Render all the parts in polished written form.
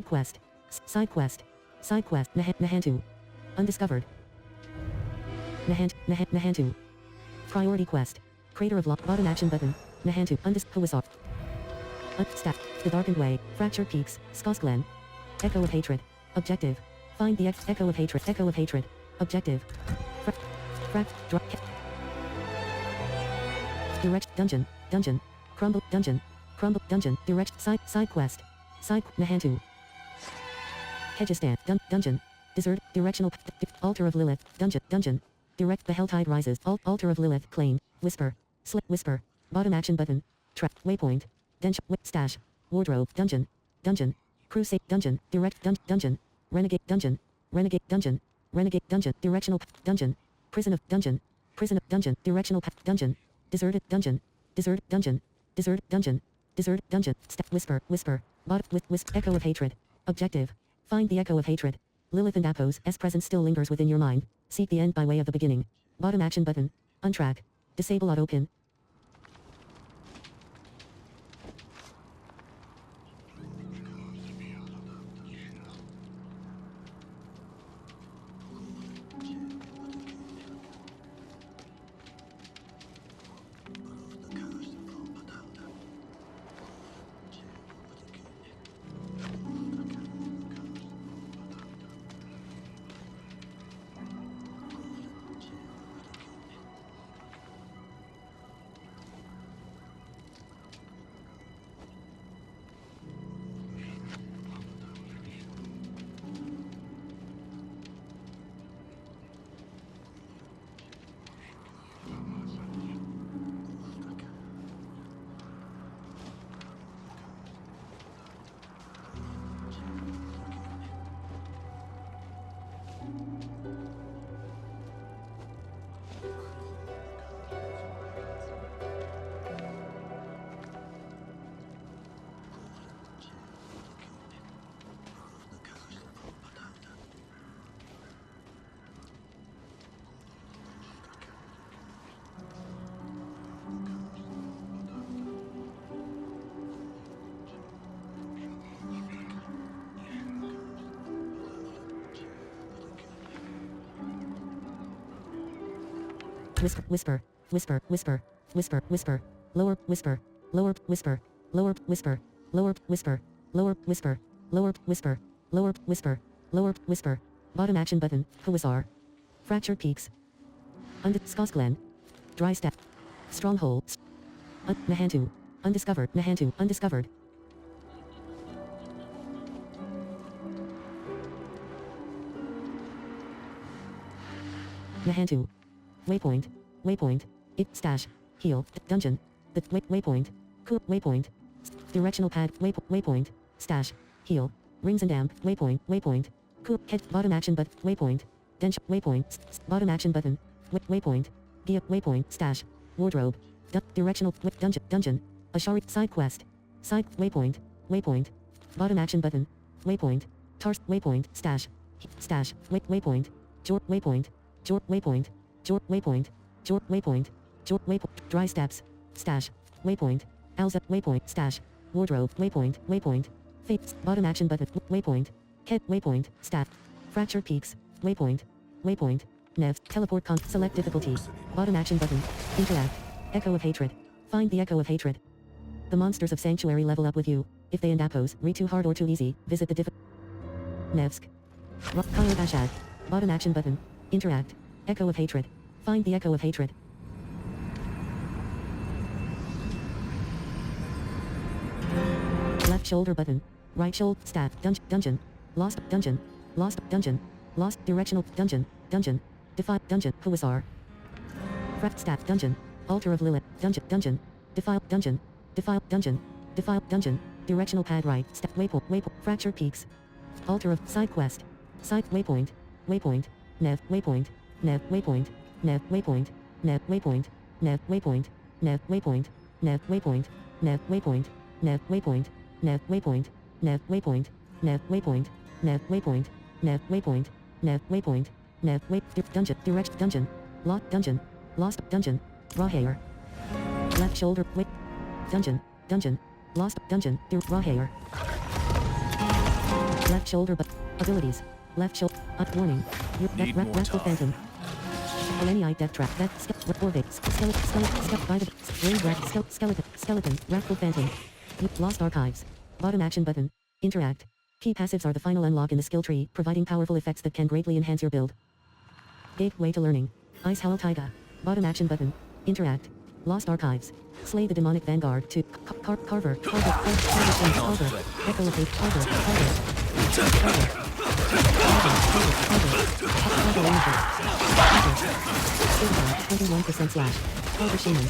quest. Side quest. Side quest. Nahantu. Undiscovered. Nahantu. Priority quest. Crater of Lock. Bottom action button. Nahantu. Huasar. Stat. The Darkened Way. Fractured Peaks. Skosglen. Echo of Hatred. Objective. Find the Echo of Hatred. Echo of Hatred. Objective. Direct. Dungeon. Dungeon. Crumble. Dungeon. Crumble. Dungeon. Direct. Side quest. Side. Nahantu. Hedgestan. Dungeon. Desert. Directional. Altar of Lilith. Dungeon. Dungeon. Direct. The Helltide Rises. Altar of Lilith. Claim. Whisper. Whisper. Bottom action button. Track. Waypoint. Dench. Stash. Wardrobe. Dungeon. Dungeon. Crusade. Dungeon. Direct. Dungeon. Renegade. Dungeon. Renegade. Dungeon. Renegade. Dungeon. Directional. Dungeon. Prison of. Dungeon. Prison of. Dungeon. Directional. Dungeon. Deserted. Dungeon. Desert. Dungeon. Desert. Dungeon. Desert. Dungeon. Whisper. Whisper. Echo of Hatred. Objective. Find the Echo of Hatred. Lilith and Apos' presence still lingers within your mind. Seek the end by way of the beginning. Bottom action button. Untrack. Disable auto pin. Whisper, whisper, whisper, whisper, whisper, lower, whisper, lower, whisper, lower, whisper, lower, whisper, lower, whisper, lower, whisper, lower, whisper, lower, whisper, bottom action button, Huasar. Fractured Peaks. Skosglen. Dry Step. Stronghold. Nahantu. Undiscovered. Nahantu. Undiscovered. Nahantu. Waypoint. Waypoint. Stash. Heal. Dungeon. The waypoint. Waypoint. Directional pad. Waypoint. Stash. Heal. Rings and Damp. Waypoint. Waypoint. Head. Bottom action but waypoint. Dench. Waypoint. Bottom action button. Waypoint. Gear. Waypoint. Stash. Wardrobe. Directional. Dungeon. Dungeon. Ashari. Side quest. Side. Waypoint. Waypoint. Bottom action button. Waypoint. Tars. Waypoint. Stash. Stash. Waypoint. Jor. Waypoint. Jor. Waypoint. Jor. Waypoint. Jor. Waypoint. Jor. Waypoint. Dry Steps. Stash. Waypoint. Alza. Waypoint. Stash. Wardrobe. Waypoint. Waypoint. Fate. Bottom action button. Waypoint. Head. Waypoint. Stat. Fractured Peaks. Waypoint. Waypoint. Nev. Teleport select difficulty. Bottom action button. Interact. Echo of Hatred. Find the Echo of Hatred. The monsters of Sanctuary level up with you. If they and Apos read too hard or too easy, visit the Nevsk. Color Ashad. Bottom action button. Interact. Echo of Hatred. Find the Echo of Hatred. Left shoulder button. Right shoulder. Stat. Dungeon. Lost. Dungeon. Lost. Dungeon. Lost. Directional. Dungeon. Dungeon. Defile. Dungeon. Huasar. Fract. Stat. Dungeon. Altar of Lilith. Dungeon. Dungeon. Defile. Dungeon. Defile. Dungeon. Defile. Dungeon. Directional pad right. Stat. Waypoint. Fractured Peaks. Altar of. Side quest. Side. Waypoint. Waypoint. Nev. Waypoint. Nev. Waypoint. Nev. Waypoint. Nev. Waypoint. Nev. Waypoint. Nev. Waypoint. Nev. Waypoint. Nev. Waypoint. Nev. Waypoint. Nev. Waypoint. Nev. Waypoint. Nev. Waypoint. Nev. Waypoint. Nev. Waypoint. Nev. Waypoint. Nev. Dungeon. Direct. Dungeon. Lost. Dungeon. Lost. Dungeon. Raw hair. Left shoulder. Dungeon. Dungeon. Lost. Dungeon. Raw hair. Left shoulder but abilities. Left shoulder. Warning. Wrathful Phantom. Eleniite Death Trap. Orbit. Skeleton. Wrathful Phantom. Lost Archives. Bottom action button. Interact. Key passives are the final unlock in the skill tree, providing powerful effects that can greatly enhance your build. Gateway to learning. Ice Hollow Taiga. Bottom action button. Interact. Lost Archives. Slay the demonic vanguard to Carver. Echo of Hate. Carver. 21% slash. Carver Shaman.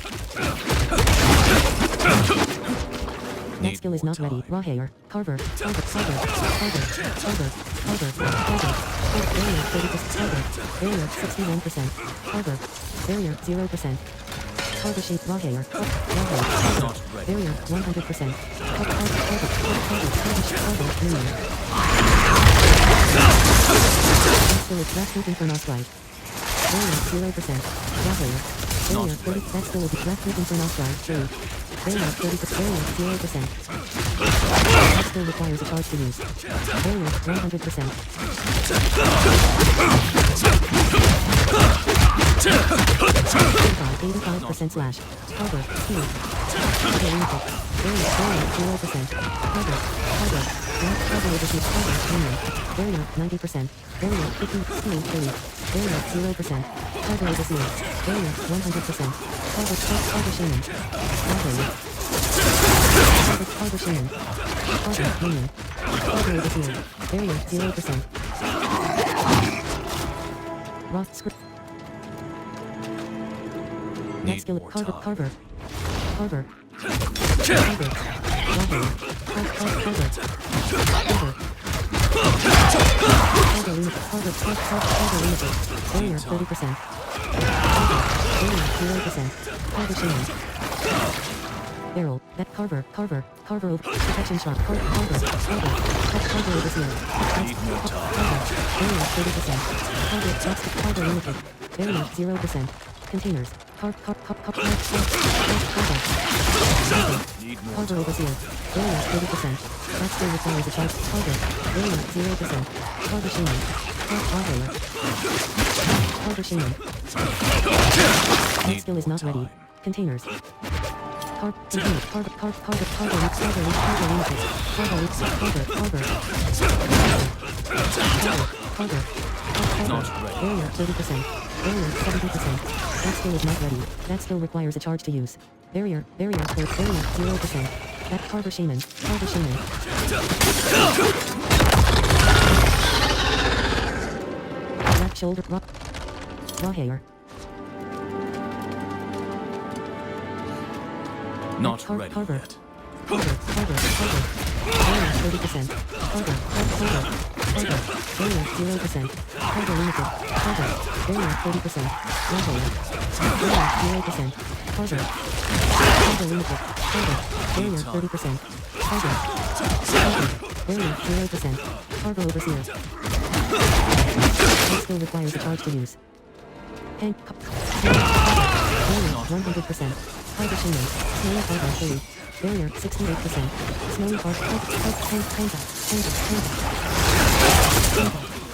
That skill is not ready. Raw hair. Carver. Barrier 30%. Barrier 61%. Carver. Barrier 0%. Carver shape. Raw hair. Barrier 100%. Carver. Skill is Wrathful Infernos Rite. Barrier 0%. Raw hair. Barrier 30. That skill is Wrathful Infernos Rite. Barrier 30%. Barrier 0%. That skill requires a charge to use. Barrier 100%. 85% slash. Carver. Speed. Barrier 0%. Carver. Barrier 90%. Barrier 50. Speed 30. Barrier 0%. Carver is a seal. Barrier 100%. Carver Shaman. Carver Shaman. Carver Minion. Carver is a seal. Barrier 0%. Roth script. Next skill. Carver. Carver. Barrier 30%. Barrier 0%. Carver Shaman. Barrel. That Carver over. Protection shot. Carver over the seal. Barrier 30%. Carver limited. Barrier 0%. Containers. Carver over seal. Barrier 30%. That still requires a charge. Carver. Barrier 0%. Carver Shaman. Carver Shaman. That skill is not ready. Containers. Carver limited. Carver Barrier 30%. Barrier 70%. That skill is not ready. That skill requires a charge to use. Barrier 0%. That Carver Shaman. Left shoulder. Raw hair. Not ready yet. Barrier 30%. Barrier 0%. Carver limited. Barrier 30%. Barrier 0%. Carver limited. Barrier 30%. Barrier 0%. Carver overseer. That skill requires a charge to use. Tank. Barrier 100%. Carver Shaman. Snowy Carver 30. Barrier 68%. Snowy Carver.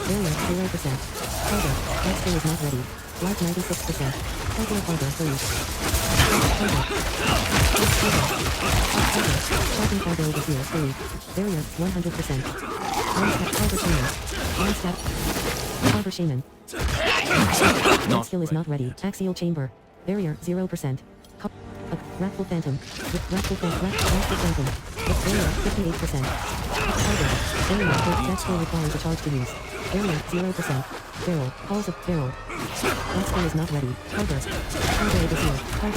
Barrier 0%. Carver. That skill is not ready. Life 96%. Carver 30. Shocking Carver overseer 30. Barrier 100%. One step. Carver Shaman. That skill is not ready. Axial chamber. Barrier 0%. Wrathful Phantom. Wrathful Phantom. Barrier 58%. Barrier. That skill requires a charge to use. Barrier 0%. Barrel. Calls of barrel. That skill is not ready. Carver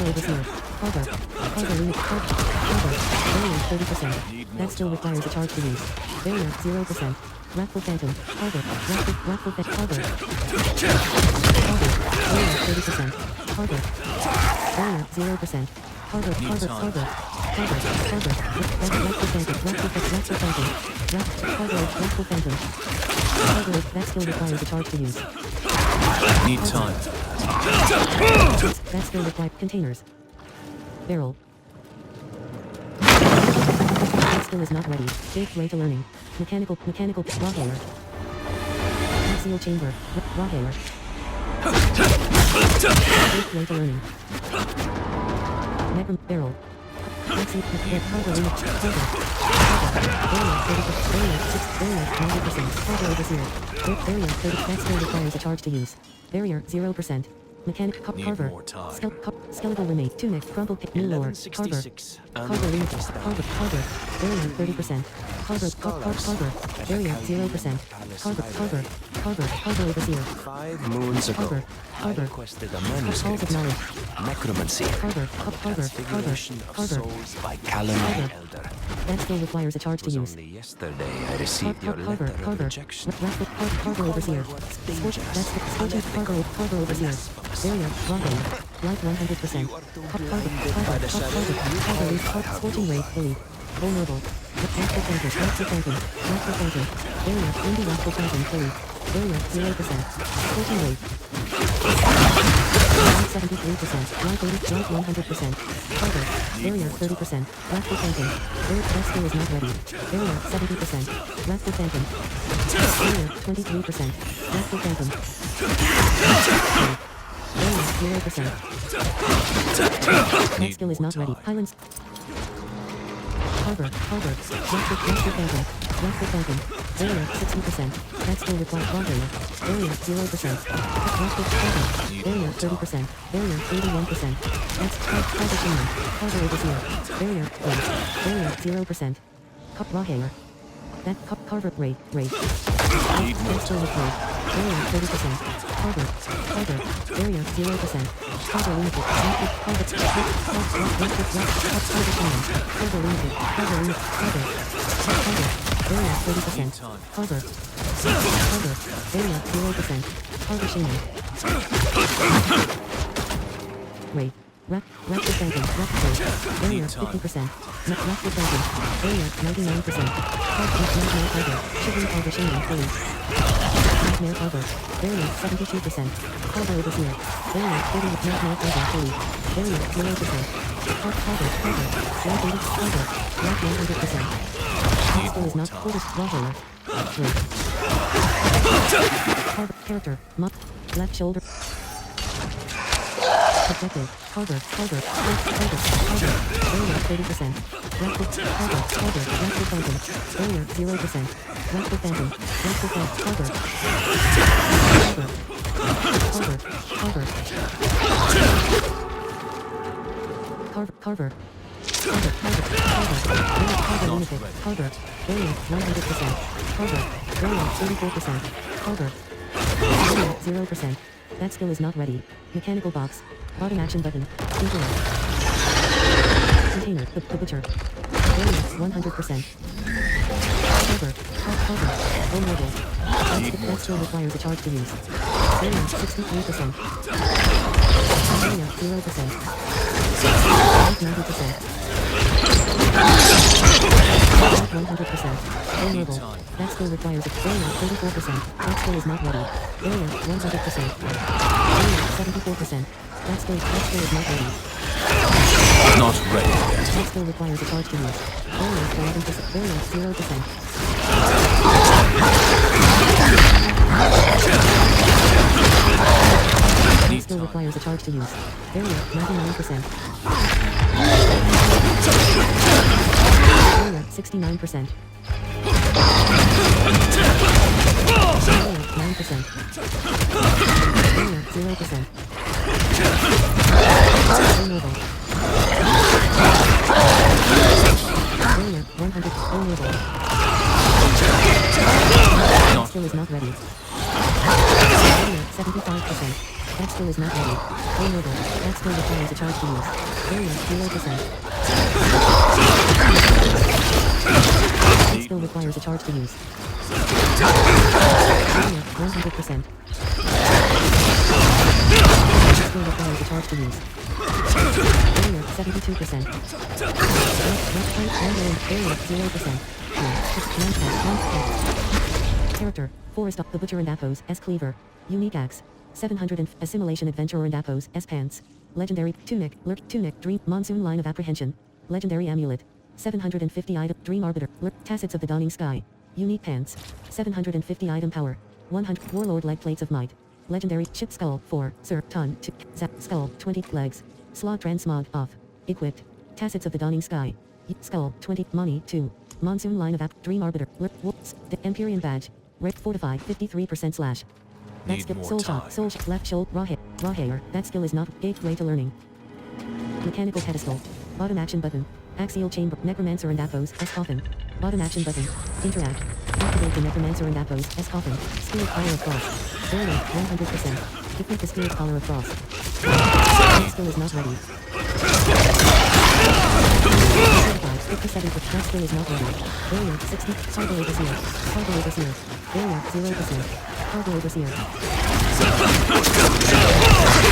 overseer. Carver limit. Carver. Barrier 30%. That skill requires a charge to use. Barrier 0%. Wrathful Phantom. Carver. Wrathful Carver. Barrier 30%. Carver. Barrier 0%. Carver. Wrathful Phantom. Carver. That skill requires a charge to use. Need time. That skill requires containers. Barrel. That skill is not ready. Gateway to learning. Mechanical raw hair. Axial chamber. Raw hair. First way to learning. Necrom barrel. Axial cargo unit. Barrier 90%. Cargo over 0. Barrier 30. That skill requires a charge to use. Barrier 0%. Mechanic Need carver. more time. Skeletal roommate. Tunic. Crumpled pick. New lore. Carver. 1166. Carver limited. Carver. Barrier 30%. Carver. Barrier 0%. Carver over 0. 5 moons ago, Carver. I Carver. requested a Halls of manuscript. knowledge. Necromancy. Carver. Transfiguration of Carver. souls by Callum Carver. the Elder. That skill requires a charge It to was use. only yesterday I received your Carver. letter of Carver. rejection. Carver over 0. Scorch. That's the scorching Carver over 0. Barrier. Rocket. Life 100%. Carver. Scorching rate. Elite. Vulnerable. Natural Fountain. Barrier. Indie Natural Fountain. Elite. Barrier 0%. Scorching rate. Life 73%. Life 100%. Carver. Barrier 30%. Wrathful Phantom. That skill is not ready. Barrier 70%. Wrathful Phantom. Barrier 23%. Wrathful Phantom. Barrier 0%. That skill is not ready. Highlands. Carver. Wrathful Phantom. Barrier 60%. That skill requires barrier. Barrier 0%. Wrathful Phantom. Barrier 30%. Barrier 81%. That's Carver Shaman. Carver over 0. Barrier 1. Barrier 0%. Raw hair. That Carver rate. That skill required. Barrier 30%. Carver. Barrier 0%. Carver limited. Carver Shaman. Carver limited. Barrier 30%. Carver. Barrier 0%. Carver Shaman. Wait. Raptor Phantom. Barrier 50%. Raptor Phantom. Barrier 99%. Carver. Shivering Carver Shaman. Fully. Nightmare Carver. Barrier 72%. Carver over 0. Barrier 30. Nightmare Carver. Fully. Barrier 0%. Carver. Life 100%. That skill is not coolest. Raw hair. Carver. Character. Mop. Left shoulder. Objective. Carver. Barrier 30%. Raptor Phantom. Barrier 0%. Raptor Phantom. Carver. Limited. Carver. Barrier 100%. Carver. Barrier 34%. Carver. Barrier 0%. That skill is not ready. Mechanical box. Bottom action button. Container. The butcher. Barrier 100%. Carver. Vulnerable. That skill requires a charge to use. Barrier 63%. Barrier 0%. 90%. 100%. Vulnerable. That skill requires a barrier 34%. That skill is not ready. Barrier 100%. Barrier 74%. That skill is not ready. Not ready yet. That skill requires a charge to use. Barrier 11%. Barrier 0%. That skill requires a charge to use. Barrier 99%. Barrier 69%. Barrier 9%. Barrier 0%. Vulnerable. Barrier 100. Vulnerable. That skill is not ready. Barrier 75%. That skill is not ready. Vulnerable. That skill requires a charge to use. Barrier 0%. That skill requires a charge to use. Barrier 100%. That skill requires a charge to use. Barrier 72%. Barrier 0%. Character. Forest of the Butcher and Apos, S. Cleaver. Unique axe. 700 and Assimilation Adventurer and Apos, S. Pants. Legendary. Tunic. Lurk. Tunic. Dream. Monsoon Line of Apprehension. Legendary Amulet. 750 item. Dream Arbiter. Lurk. Tacits of the Dawning Sky. Unique pants. 750 item power. 100 Warlord leg plates of might. Legendary chip skull 4. Sir ton 2. Zap skull 20 legs. Slot transmog off. Equipped. Tassets of the dawning sky. Skull 20 money 2. Monsoon line of app dream arbiter. Whoops. Empyrean badge. Red fortified 53% slash. That Need skill more soul time. shot soul left shoulder raw hair. That skill is not gateway to learning. Mechanical pedestal. Bottom action button. Axial chamber. Necromancer and Athos as coffin. Bottom action button. Interact. Activate the Necromancer and Athos as coffin. Spirit Collar of Frost. Barrier 100%. Equip the Spirit Collar of Frost. That skill is not ready. 57 that skill is not ready. Barrier 60. Cargo overseer. Cargo overseer. Barrier 0%. Cargo overseer.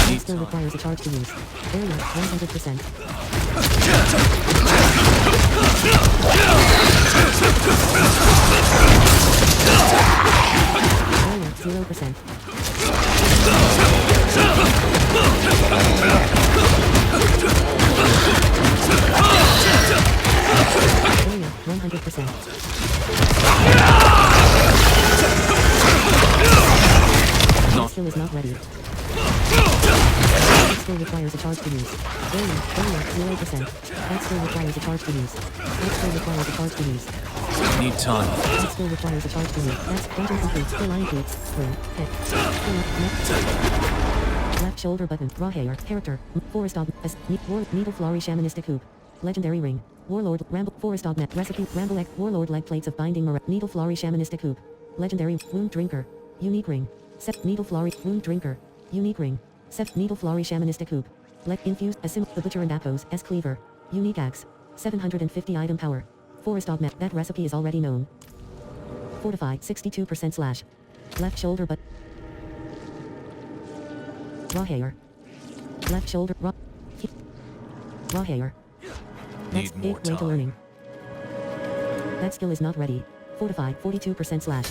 That skill requires a charge to use. Barrier 100%. Barrier 0%. Barrier 100%. That skill is not ready. That skill requires a charge to use. Barrier 0%. That skill requires a charge to use. That skill requires a charge to use. Need time. That skill requires a charge to use. That's dungeon complete. Skill line gates. Through. Hit. Skill up. Next. Left shoulder button. Raw hair. Character. Forest dog. Needle flurry shamanistic hoop. Legendary ring. Warlord. Ramble. Forest dog net. Recipe. Ramble X. Warlord leg plates of binding. Needle flurry shamanistic hoop. Legendary. Wound drinker. Unique ring. Set. Needle flurry. Wound drinker. Unique ring. Set. Needle flurry shamanistic hoop. Leg infused. Assim. The butcher and Athos as cleaver. Unique axe. 750 item power. Forest dog net. That recipe is already known. Fortified 62% slash. Left shoulder but. Raw hair. Left shoulder raw. Raw hair. That's Need more way to time. learning. That skill is not ready. Fortified 42% slash.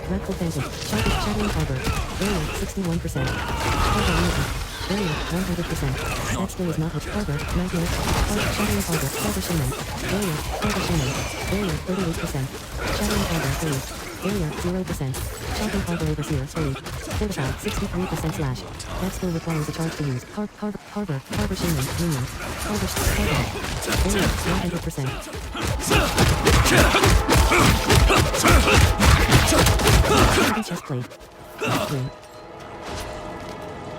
Radical phantom. Shattering harbor. Barrier 61%. Harbor unity. Barrier 100%. That skill is not with harbor. Nightmare. Shattering harbor. Harbor shaman. Barrier. Harbor shaman. Barrier 38%. Shattering harbor 3. Barrier 0%. Shattering harbor overseer 3. Fortified 63% slash. That skill requires a charge to use. Harbor shaman. Minion. Harbor. Barrier 100%. Heavy chest plate. Ring.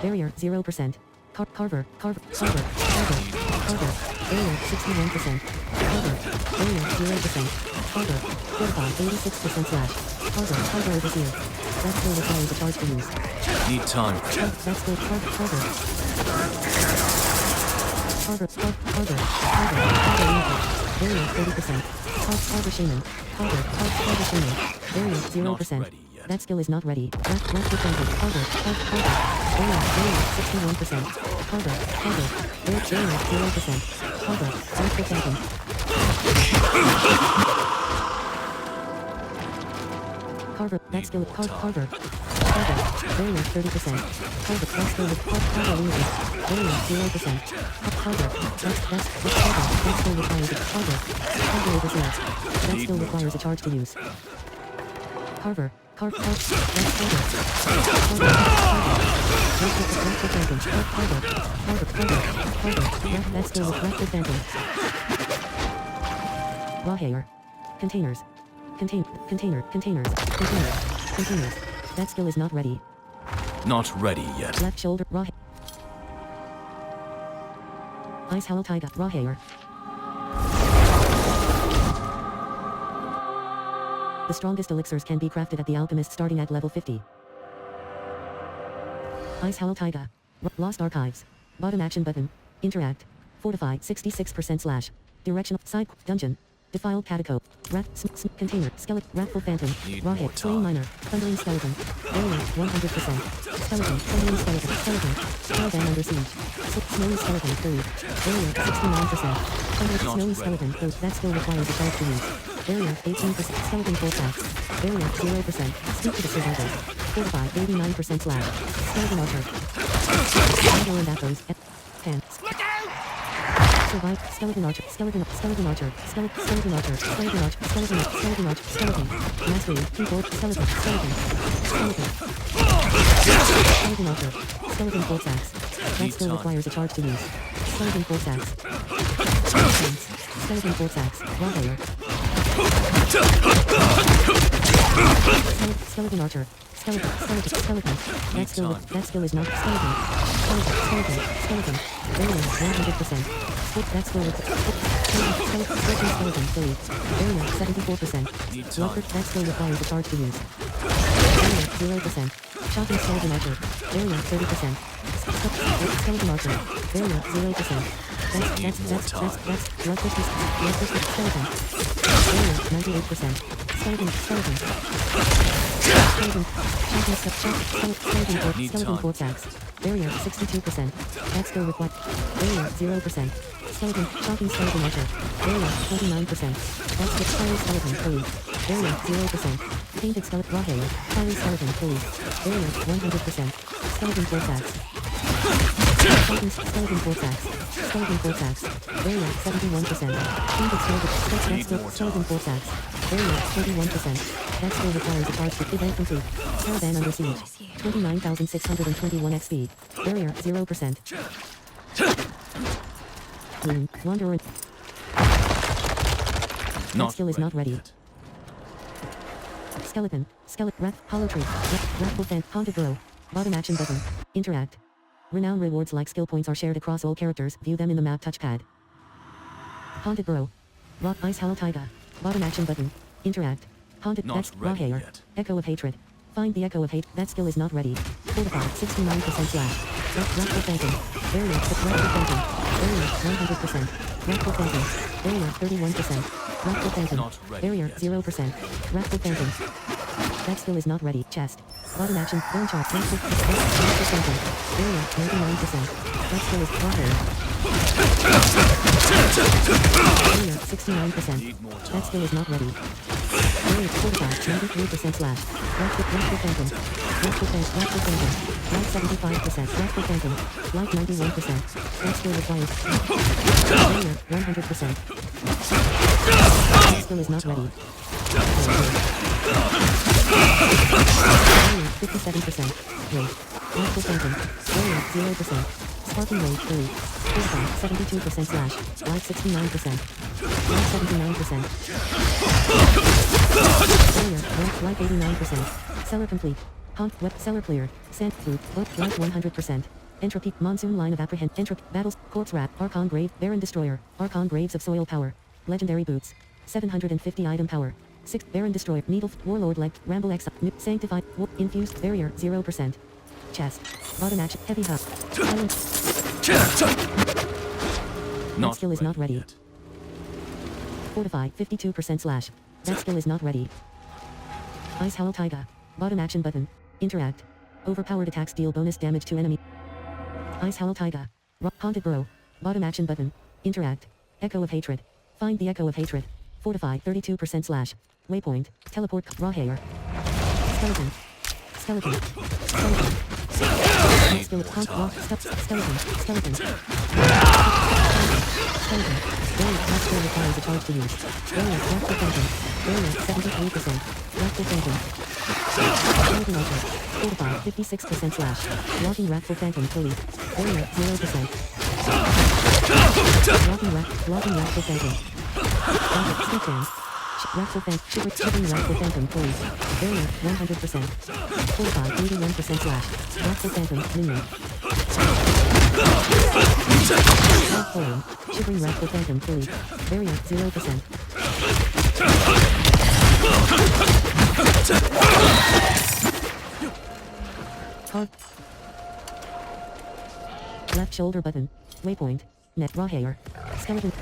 Barrier 0%. Carver. Barrier 61%. Carver. Barrier 0%. Carver. Fortified 86% slash. Carver overseer. That skill requires a charge to use. Need time. That skill Carver unity. Barrier 30%. Carver shaman. Carver shaman. Barrier 0%. Not ready yet. That skill is not ready. Left defensive. Carver. Barrier 61%. Carver. Barrier 0%. Carver. Left defensive. Carver. That skill. Carver. Barrier 30%. Carver. That skill is Carver unity. Barrier 0%. Carver. That's Carver. That skill requires a Carver overseer. That skill requires a charge to use. Carver. That's Carver. That skill is Raptor Phantom. Raw hair. Containers. Containers. That skill is not ready. Not ready yet. Left shoulder. Raw hair. Ice Hollow Taiga. Raw hair. The strongest elixirs can be crafted at the alchemist starting at level 50. Ice Hollow Taiga. Lost Archives. Bottom action button. Interact. Fortified 66% slash. Directional. Side. Dungeon. Defiled Catacomb. Container. Skeleton. Wrathful Phantom. Need Raw more hit. Slain time. Miner. Thundering Skeleton. Barrier 100%. Skeleton. Thundering Skeleton. Caravan under siege. Snowy Skeleton 3. Barrier 69%. Not Snowy ready. Skeleton 3. That skill requires a charge to use. Barrier 18%. Skeleton full packs. Barrier 0%. Speak to the survivor. Fortified 89% slash. Skeleton Archer. Shadow and Athos. Pants. Survive. Skeleton archer. Skeleton archer. Skeleton archer. Skeleton archer. Skeleton archer. Skeleton. Mastery. Keyboard. Skeleton. Skeleton archer. Skeleton pole axe. That skill requires a charge to use. Skeleton pole axe. Skeleton pole axe. Warrior. Skeleton archer. Skeleton. That skill is not skeleton. Skeleton. Barrier 100%. That skill with skeleton fully. Barrier 74%. Locker. That skill requires a charge to use. Barrier 0%. Shocking skeleton archer. Barrier 30%. Skeleton archer. Barrier 0%. That's bloodthirsty skeleton. Barrier 98%. Skeleton. Skeleton port axe. Barrier 62%. That skill required. Barrier 0%. Skeleton. Shocking skeleton archer. Barrier 29%. That's the fiery skeleton fully. Barrier 0%. Painted skeleton raw hair. Fiery skeleton fully. Barrier 100%. Skeleton port axe. Skeleton port axe. Barrier 71%. Painted skeleton port axe. Barrier 31%. That skill requires a charge to event complete. Caravan under siege. 29,621 XP. Barrier 0%. Rune. Wanderer. That skill is not ready. Yet. Skeleton. Hollow tree. Wrathful fan. Haunted Grow. Bottom action button. Interact. Renown rewards like skill points are shared across all characters. View them in the map touchpad. Haunted Grow. Rock Ice Hollow Taiga. Bottom action button. Interact. Haunted. Not That's raw ready hair. yet. Echo of Hatred. Find the Echo of Hate. That skill is not ready. Fortified 69% slash. Wrathful Phantom. Barrier. Wrathful Phantom. Barrier 100%. Wrathful Phantom. Barrier 31%. Wrathful Phantom. Not ready Barrier yet. 0%. Wrathful Phantom. That skill is not ready. Chest. Bottom action. Burn chart. Wrathful Phantom. Barrier 99%. That skill is raw hair. Barrier 69%. Need more That time. skill is not ready. Barrier fortified 93% slash. Wrathful Phantom. Wrathful Phantom. Light 75%. Wrathful Phantom. Light 91%. That skill requires. Barrier 100%. That skill is not ready. Barrier 57%. Rage. Wrathful Phantom. Barrier 0%. Sparking Rage 3. Fortified 72% slash. Light 69%. Light 79%. Barrier, light 89%. Cellar complete. Web cellar clear. Sand food. Light 100%. Entropy. Monsoon line of apprehend. Entropy. Battles. Corpse rat. Archon grave. Baron destroyer. Archon graves of soil power. Legendary boots. 750 item power. 6 Baron destroyer. Needle. Warlord leg. Ramble X. Sanctified. Infused. Barrier 0%. Chest. Bottom action. Heavy hub. Silent. That skill is not ready. Yet. Fortify 52% slash. That skill is not ready. Ice Hollow Taiga. Bottom action button. Interact. Overpowered attacks deal bonus damage to enemy. Ice Hollow Taiga. Haunted Grow. Bottom action button. Interact. Echo of Hatred. Find the Echo of Hatred. Fortify 32% slash. Waypoint. Teleport. Raw hair. Skeleton. Skeleton. That skill. Skeleton. Barrier. That skill requires a charge to use. Barrier. Wrathful Phantom. Barrier 73%. Wrathful Phantom. Skeleton Archer. Fortified 56% slash. Walking Wrathful Phantom fully. Barrier 0%. Walking Wrathful Phantom. Step down. Wrathful Phantom. Shivering Wrathful Phantom fully. Barrier 100%. Fortified 81% slash. Wrathful Phantom minion. Falling. Shivering Wrathful Phantom fully. Barrier 0%. Hard. Left shoulder button. Waypoint. Net raw hair. Skeleton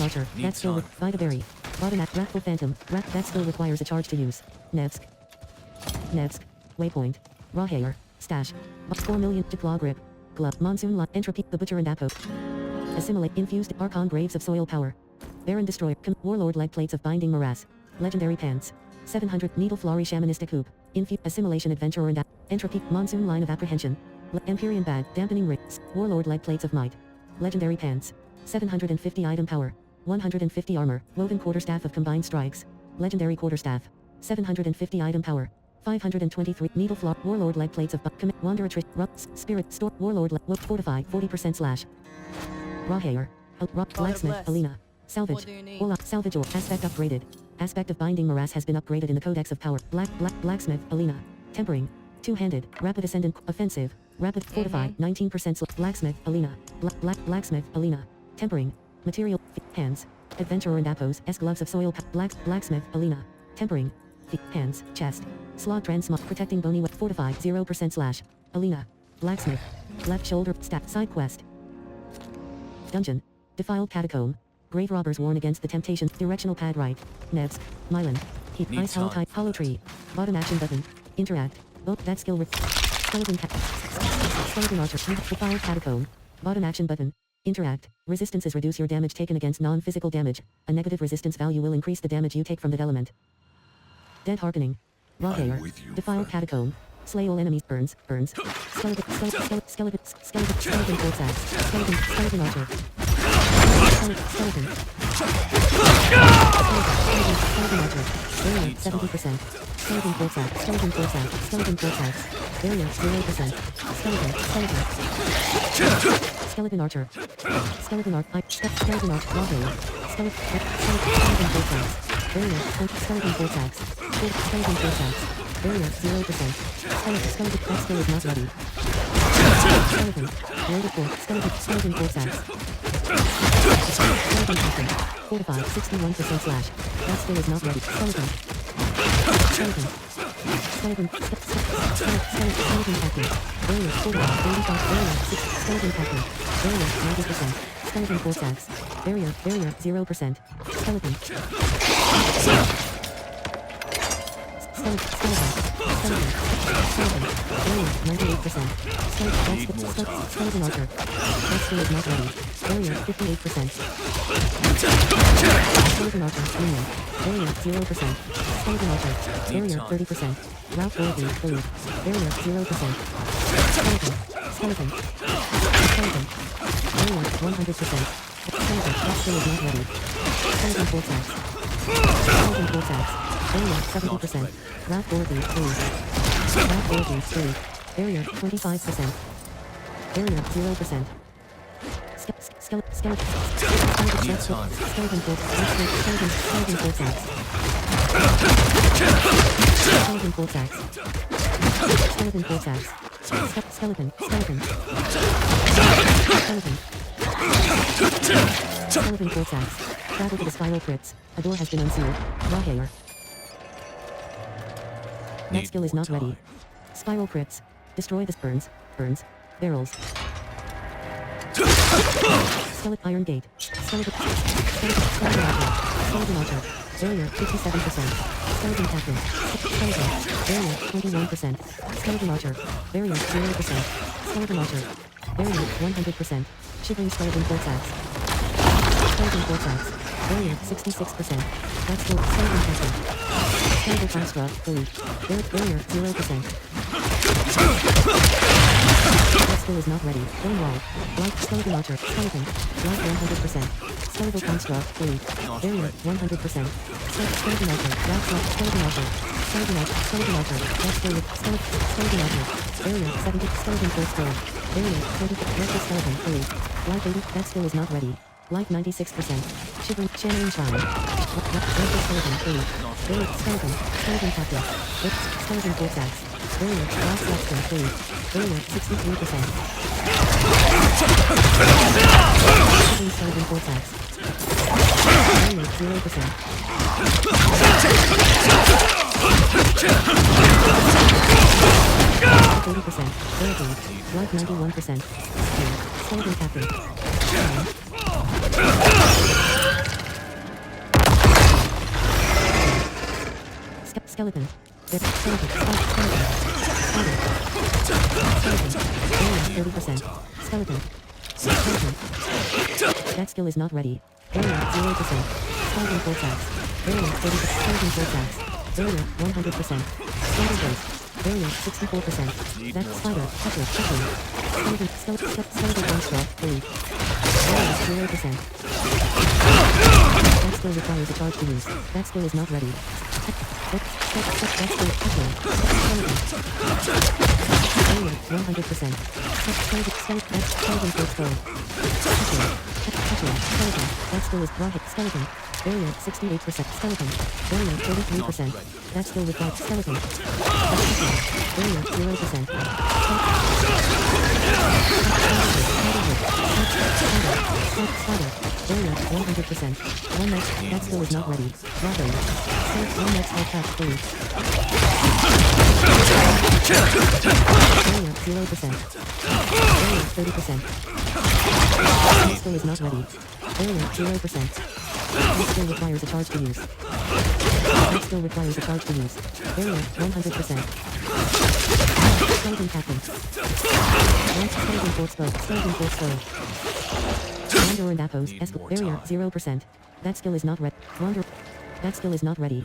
archer. That skill with Vitaberry. Bottom at Wrathful Phantom. That skill requires a charge to use. Nevsk. Waypoint. Raw hair. Stash. 4 million to claw grip. Glove. Monsoon lot. Entropy. The Butcher and Apo. Assimilate. Infused. Archon graves of soil power. Baron destroyer. Warlord leg plates of binding morass. Legendary pants. 700 needle flurry shamanistic hoop. Assimilation adventurer and entropy. Monsoon line of apprehension. Empyrean bag. Dampening rings. Warlord leg plates of might. Legendary pants. 750 item power. 150 armor. Woven quarterstaff of combined strikes. Legendary quarterstaff. 750 item power. 523 needle floor. Warlord leg plates of wanderer trick. Spirit store. Warlord fortify 40% slash. Raw hair. Blacksmith. bless. Alina. Salvage. What do you need? Ola. Salvage or aspect upgraded. Aspect of binding morass has been upgraded in the Codex of Power. Blacksmith. Alina. Tempering. Two-handed. Rapid ascendant. Offensive. Rapid fortify 19% blacksmith. Alina. Blacksmith. Alina. Tempering. Material. Hands. Adventurer and Appos. Gloves of soil. Blacksmith. Alina. Tempering. Hands. Chest. Slot transmog. Protecting bony wet. Fortify 0% slash. Alina. Blacksmith. Left shoulder. Stat. Side quest. Dungeon. Defiled catacomb. Grave robbers warn against the temptation. Directional pad right. Nevsk. Mylan. Heat. Need Ice hollow time. type. Hollow tree. Bottom action button. Interact. Both that skill with skeleton archer. Defiled catacomb. Bottom action button. Interact. Resistances reduce your damage taken against non-physical damage. A negative resistance value will increase the damage you take from that element. Dead Hearkening. Raw I'm hair. with you, Defiled friend. catacomb. Slay all enemies. Burns. Skeleton force axe. Skeleton archer. Skeleton archer. Barrier 70%. Skeleton force axe. Skeleton force axe. Barrier 0%. Skeleton archer. Skeleton archer. Skeleton archer. Raw hair. Skeleton force axe. Barrier. Skeleton force axe. Skeleton force axe. Barrier 0%. Skeleton that skill is not ready. Skeleton. Loaded force. Skeleton force axe. Skeleton captain. Fortified 61% slash. That skill is not ready. Skeleton captain. Barrier fortified 35. Barrier 6. Skeleton captain. Barrier 90%. Skeleton force axe. Barrier 0%. Skeleton. Barrier 98%. Skeleton archer. That skill is not ready. Barrier 58%. Skeleton archer. Minion. Barrier 0%. Skeleton archer. Barrier 30%. Route 4B. Food. Barrier 0%. Skeleton. Barrier 100%. Skeleton. That skill is not ready. Skeleton force axe. Barrier 70%. Route 4B. Food. Route 4B. Food. Barrier 25%. Barrier 0%. Skeleton force axe. Skeleton force axe. Skeleton force axe. Travel to the spiral crypts. A door has been unsealed. Raw hair. That Need skill is more not ready. time. Spiral crypts. Destroy this burns. Barrels. Skeleton iron gate. Skeleton archer. Barrier 57%. Skeleton captain. Skeleton. Barrier 21%. Skeleton archer. Barrier 0%. Skeleton archer. Barrier 100%. Shivering skeleton force axe. Skeleton force axe. Barrier 66%. That's the skeleton captain. Skeleton construct. Delete. Barrier 0%. That skill is not ready. Bone wall. Light skeleton archer. Skeleton. Light 100%. Skeletal construct. Delete. Barrier 100%. Skeleton archer. Route slot. Skeleton archer. Skeleton archer. Skeleton archer. That's skeleton. Skeleton archer. Barrier 70. Skeleton force skill. Barrier 20. Versus skeleton. Delete. Light 80. That skill is not ready. Light 96%. Shivering. Shimmering shine. Versus skeleton. Delete. Barrier. Skeleton. Skeleton captain. Skeleton force axe. Barrier. Last skeleton. Delete. Barrier 63%. Skeleton force axe. Barrier 0%. 80%. Barricade. Light 91%. Skeleton captain. Skeleton. Skeleton. Barrier 30%. Skeleton. That skill is not ready. Barrier 0%. Skeleton force axe. Barrier 30%. Skeleton force axe. Barrier 100%. Skeleton base. Barrier 64%. That spider. Skeleton construct. Delete. Barrier 0%. That skill requires a charge to use. That skill is not ready. That skill touching. Barrier 100%. Skeleton first goal. Touching. Skeleton. That skill is rocket. Skeleton. Barrier 68%. Skeleton. Barrier 33%. That skill requires skeleton. Barrier 0%. Spider. Barrier 100%. One next. That skill is not ready. Robbery. One next health patch 3. Barrier 0%. Barrier 30%. That skill is not ready. Barrier 0%. That skill requires a charge to use. That skill requires a charge to use. Barrier 100%. Skeleton captain. Skeleton force bow. Skeleton force bow. Wanderer and Appos. Barrier 0%. That skill is not ready. Wanderer. That skill is not ready.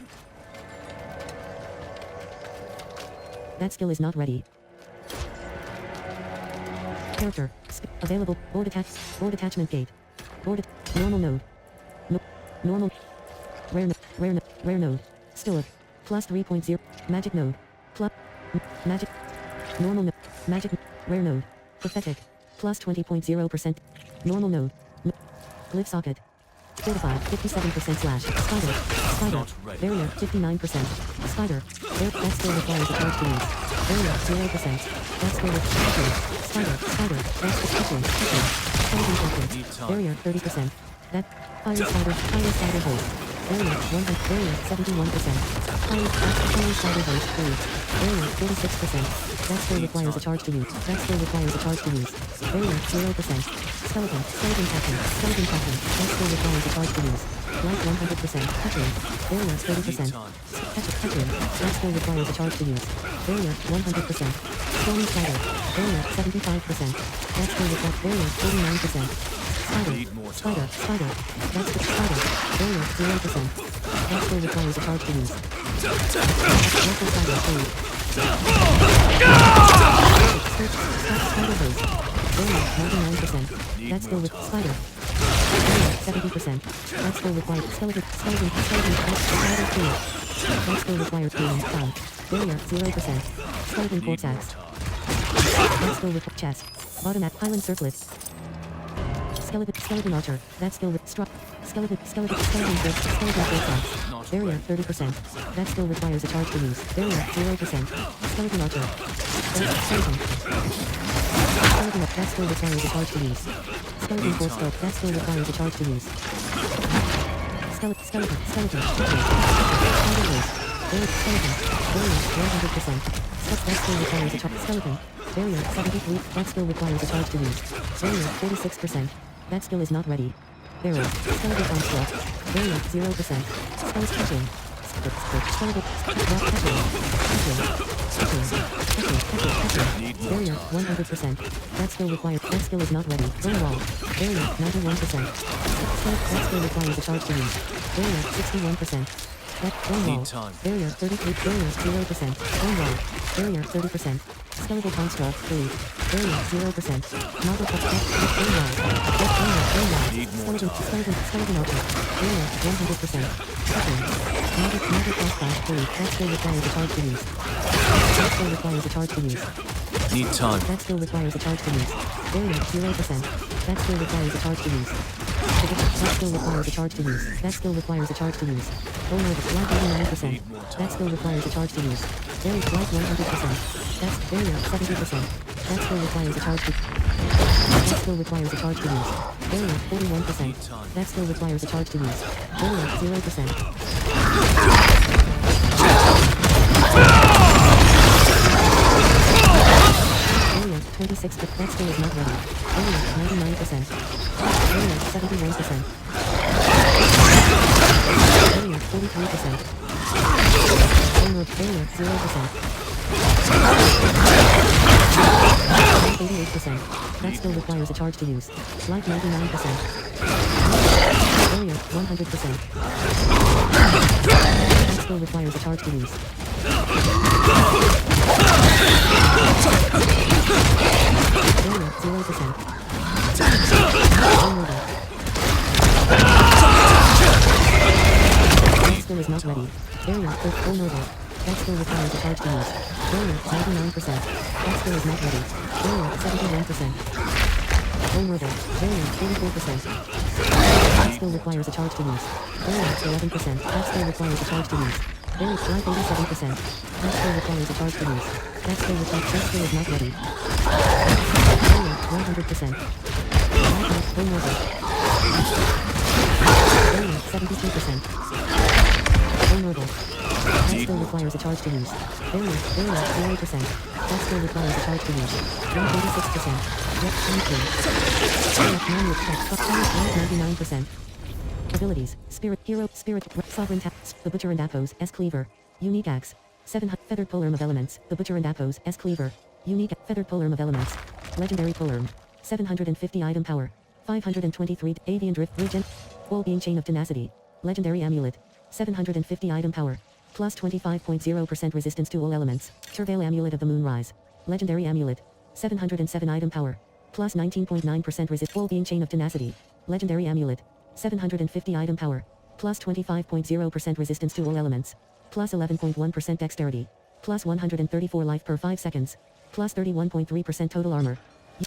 That skill is not ready. Character. Available. Board attachment gate. Normal node. Normal. Rare node. Still. Plus 3.0. Magic node. Plus. Magic. Normal node. Magic. Rare node. Prophetic. Plus 20.0%. Normal node. Glyph socket. Fortified 57% slash. Spider. Barrier 59%. Spider. That skill requires a charge to use. Barrier 0%. That skill requires Spider. That's the touching. Skeleton captain. Barrier 30%. That fire spider host. Barrier 100. Barrier 71%. Fire spider host 3. Barrier 46%. That skill requires a charge to use. Barrier 0%. Skeleton captain. That skill requires a charge to use. Light 100%. Touching. Barrier 30%. Touching. That skill requires a charge to use. Barrier 100%. Stormy spider. Barrier 75%. That skill requires barrier 49%. Spider. That's the spider. Barrier 0%. That skill requires a charge to use. Local spider 3. Spider base. Barrier 99%. That skill with spider. Barrier 70%. That skill requires skeleton. Spider 3. That skill requires being found. Barrier 0%. Skeleton corpse axe. That skill with chest. Bottom at Highland circlet. Skeleton archer. That skill with struck. Skeleton corpse axe. Barrier 30%. That skill requires a charge to use. Barrier 0%. Skeleton archer. Skeleton. That skill requires a charge to use. Skeleton force scope. That skill requires a charge to use. Skeleton. Spider race. Skeleton. Barrier 100%. That skill requires a charge. Skeleton. Barrier 73. That skill requires a charge to use. Barrier 46%. That skill is not ready. Barrier. Skeleton construct. Barrier 0%. Skeleton touching. Skeleton. Barrier 100%. That skill requires. That skill is not ready. Bone wall. Barrier 91%. That skill requires a charge to use. Barrier 61%. That bone wall. Barrier 33. Barrier 0%. Bone wall. Barrier 30%. Skeletal construct 3. Barrier 0%. Model bone wall. Bone wall. Skeleton altar. Barrier 100%. Touching. Model construct 3. That skill requires a charge to use. That skill requires a charge to use. Need time. That skill requires a charge to use. Barrier 0%. That skill requires a charge to use. That skill requires a charge to use. That skill requires a charge to use. Bone over light 89%. That skill requires a charge to use. Barrier light 100%. That's barrier 70%. That skill requires a charge to. That skill requires a charge to use. Barrier 41%. That skill requires a charge to use. Barrier 0%. Barrier 26%. That skill is not ready. Barrier 99%. Barrier 71%. Barrier 43%. Barrier 0%. 88%. That skill requires a charge to use. Light 99%. Barrier 100%. That skill requires a charge to use. Barrier 0%. Vulnerable. That skill is not ready. Barrier vulnerable. That skill requires a charge to use. Barrier 99%. That skill is not ready. Barrier 71%. Vulnerable. Barrier 44%. That skill requires a charge to use. Barrier 11%. That skill requires a charge to use. Barrier 87%. That skill requires a charge to use. That skill is not ready. Barrier 100%. Vulnerable. Barrier 72%. Vulnerable. That skill requires a charge to use. Barrier 0%. That skill requires a charge to use. 186%. Yep, 99%. Abilities: Spirit, Hero, Spirit, Sovereign Taps, The Butcher and Appos, S Cleaver. Unique Axe. 7 Feathered Polearm of Elements, The Butcher and Appos, S Cleaver. Unique Feathered Polearm of Elements. Legendary Polearm. 750 Item Power. 523 Avian Drift Regen. Wall-Being Chain of Tenacity. Legendary Amulet. 750 Item Power. Plus 25.0% resistance to all elements. Travail Amulet of the Moonrise. Legendary Amulet. 707 Item Power. Plus 19.9% resist. Wall-Being Chain of Tenacity. Legendary Amulet. 750 Item Power. Plus 25.0% resistance to all elements. Plus 11.1% dexterity. Plus 134 life per 5 seconds. Plus 31.3% total armor.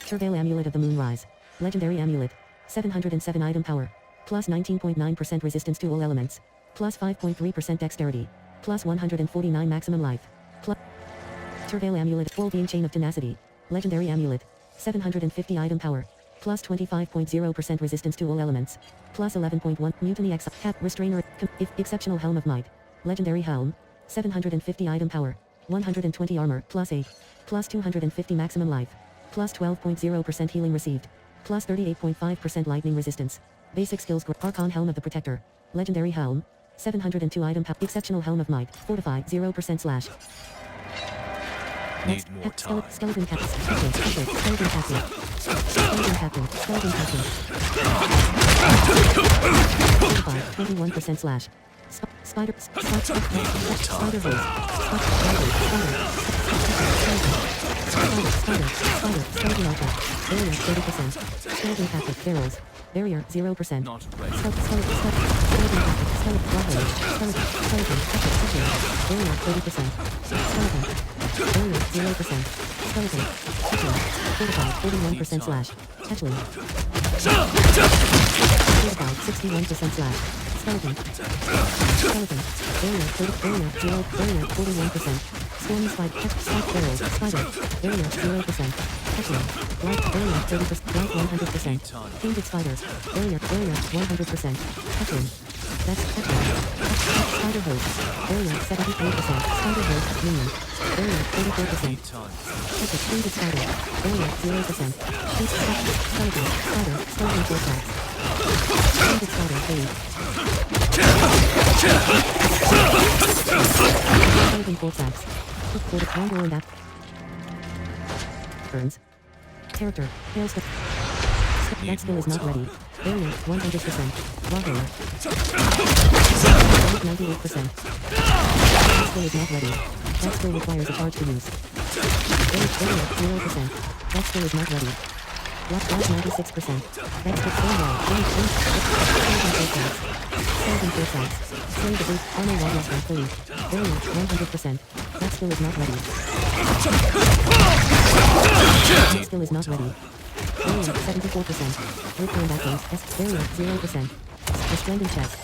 Travail Amulet of the Moonrise. Legendary Amulet. 707 Item Power. Plus 19.9% resistance to all elements. Plus 5.3% dexterity. Plus 149 maximum life. Plus Travail Amulet. Wall-Being Chain of Tenacity. Legendary Amulet. 750 Item Power. Plus 25.0% resistance to all elements. Plus 11.1 Mutiny X Cap Restrainer. Exceptional Helm of Might. Legendary Helm. 750 Item Power. 120 Armor. Plus 8. Plus 250 maximum life. Plus 12.0% healing received. Plus 38.5% lightning resistance. Basic skills. Archon Helm of the Protector. Legendary Helm. 702 Item Power. Exceptional Helm of Might. Fortify 0% slash. Need more time. Skeleton Captain. Skeleton Captain. Skeleton Captain. Skeleton Captain. Fortify 21% slash. Spider hose. Spider. Skeleton altar. Barrier 30%. Skeleton Captain. Barrels. Barrier 0%. Not ready. Skeleton Barrier 30%. Skeleton. Barrier 0%. Skeleton. Fortified 41% slash. Hatchling. Fortified 61% slash. Skeleton. Barrier 41%. Stormy Spike. Spike barrels. Spider. Barrier 0%. Hatchling. Light. Barrier 30%. Light 100%. Painted Spider. Barrier 100%. Hatchling. That's Hatchling. Spider hose. Barrier 78%. Spider hose. Minion. Barrier 34%. Painted Spider. Barrier 0%. Painted Skeleton. Spider. Skeleton Vortex. Painted Spider. Fade. Skeleton Vortex. For the Condor and that. Burns. Character. Hailstone. That skill is not ready. Barrier 100%. Raw hair. 98%. That skill is not ready. That skill requires a charge to use. Barrier 0%. That skill is not ready. Lock 96%. That's the same wall. Skeleton Vortex. Slay the boost. Armor Wildlife by Philly. Barrier 100%. That skill is not ready. That skill is not ready. Barrier 74%. Ripper and Echoes. Barrier 0%. Resplendent chest.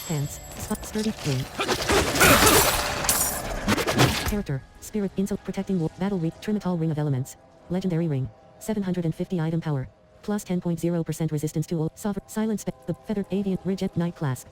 Pants. Sturdy. Ring. Character. Spirit. Insult. Protecting Wolf. Battle Reap. Trimetal Ring of Elements. Legendary Ring. 750 Item Power. Plus 10.0% resistance to all. Sovereign. Silent Spec. The Feathered Avian. Rigid. Night Clasp.